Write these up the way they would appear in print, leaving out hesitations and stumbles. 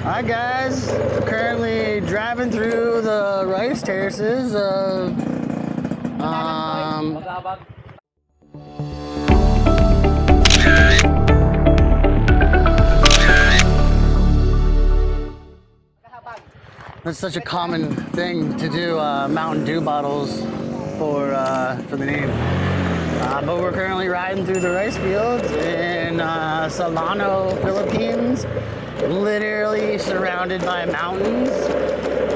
Hi guys, currently driving through the rice terraces of that's such a common thing to do, Mountain Dew bottles for the name. But we're currently riding through the rice fields in Solano, Philippines, literally surrounded by mountains.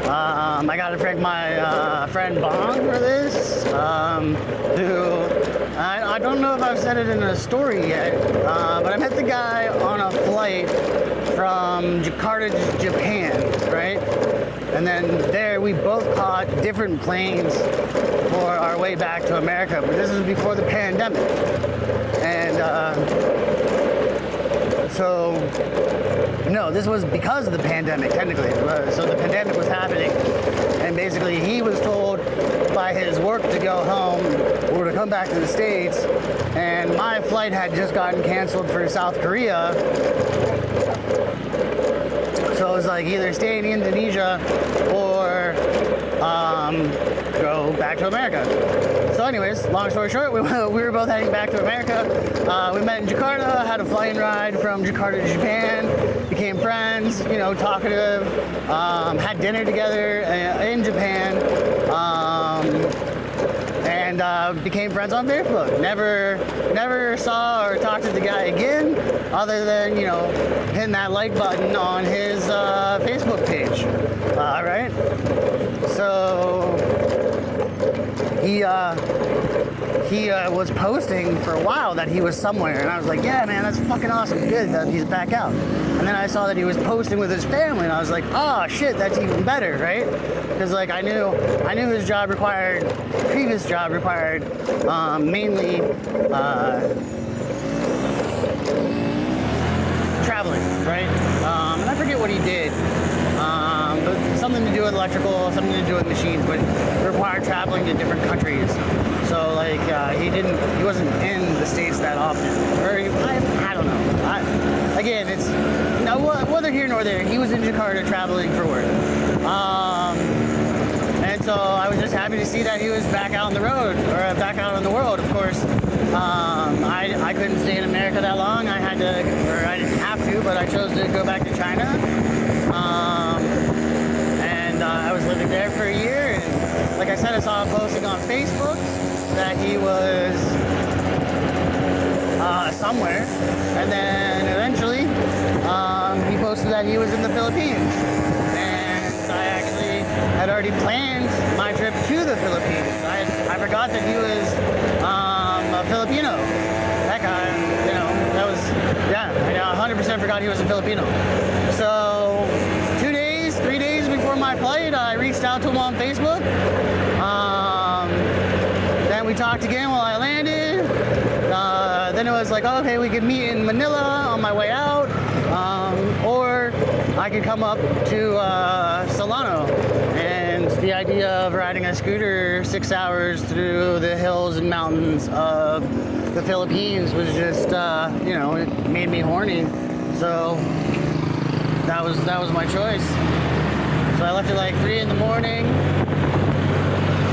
I got to thank my friend Bong for this, who I don't know if I've said it in a story yet, but I met the guy on a flight from Jakarta to Japan, right? And then there we both caught different planes for our way back to America, but this was before the pandemic. And no, this was because of the pandemic, technically. So the pandemic was happening, and basically he was told by his work to go home or to come back to the States, and my flight had just gotten canceled for South Korea. So it was like either stay in Indonesia or go back to America. So anyways, long story short, we were both heading back to America. We met in Jakarta, had a flying ride from Jakarta to Japan, became friends, you know, talkative, had dinner together in Japan, and became friends on Facebook. Never saw or talked to the guy again, other than, you know, hitting that like button on his Facebook page, right? So he was posting for a while that he was somewhere, and I was like, yeah, man, that's fucking awesome, good that he's back out. And then I saw that he was posting with his family, and I was like, oh shit, that's even better, right? Because like I knew his previous job required mainly traveling, right? And I forget what he did, but something to do with electrical, something to do with machines, but it required traveling to different countries. So like he wasn't in the States that often, or I don't know. Again, it's whether here nor there. He was in Jakarta traveling for work, and so I was just happy to see that he was back out on the road, or back out on the world. Of course, I couldn't stay in America that long. I didn't have to, but I chose to go back to China, and I was living there for a year. And like I said, I saw him posting on Facebook that he was somewhere, and then eventually he posted that he was in the Philippines, and I actually had already planned my trip to the Philippines. I forgot that he was a Filipino. Heck, I 100% forgot he was a Filipino. So 3 days before my flight, I reached out to him on Facebook. Then we talked again while I landed. Then it was like, oh, okay, we could meet in Manila on my way out, or I could come up to Solano. And the idea of riding a scooter 6 hours through the hills and mountains of the Philippines was just, it made me horny. So that was my choice. So I left at like 3 in the morning,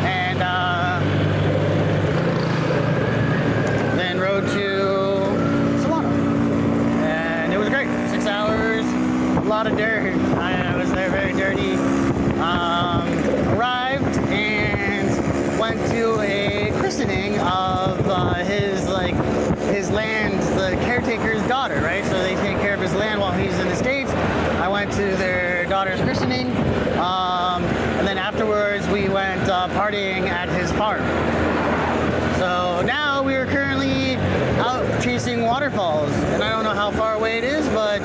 and then rode to Solano, and it was great. 6 hours, a lot of dirt. I was there very dirty. Arrived and went to a christening of his land, the caretaker's daughter, right? So they take care of his land while he's in the States. I went to their daughter's christening, and then afterwards we went partying at his farm. So now we are currently out chasing waterfalls, and I don't know how far away it is, but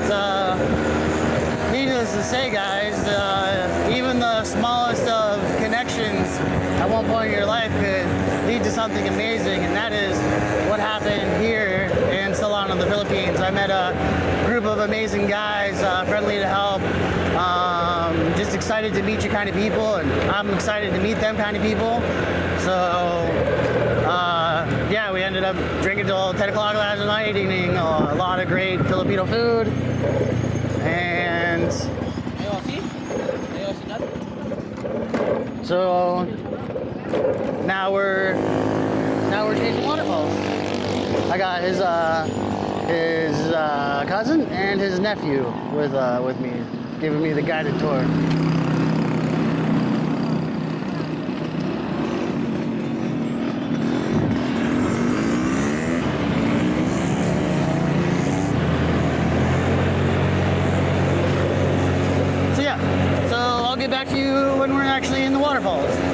needless to say, guys, even the smallest of connections at one point in your life could lead to something amazing, and that is what happened here in Solano, the Philippines. I met a group of amazing guys, friendly to help, just excited to meet your kind of people, and I'm excited to meet them kind of people. So yeah, we ended up drinking till 10 o'clock last night, eating a lot of great Filipino food, and So now we're chasing waterfalls. I got his cousin and his nephew with me, giving me the guided tour. So yeah, so I'll get back to you when we're actually in the waterfalls.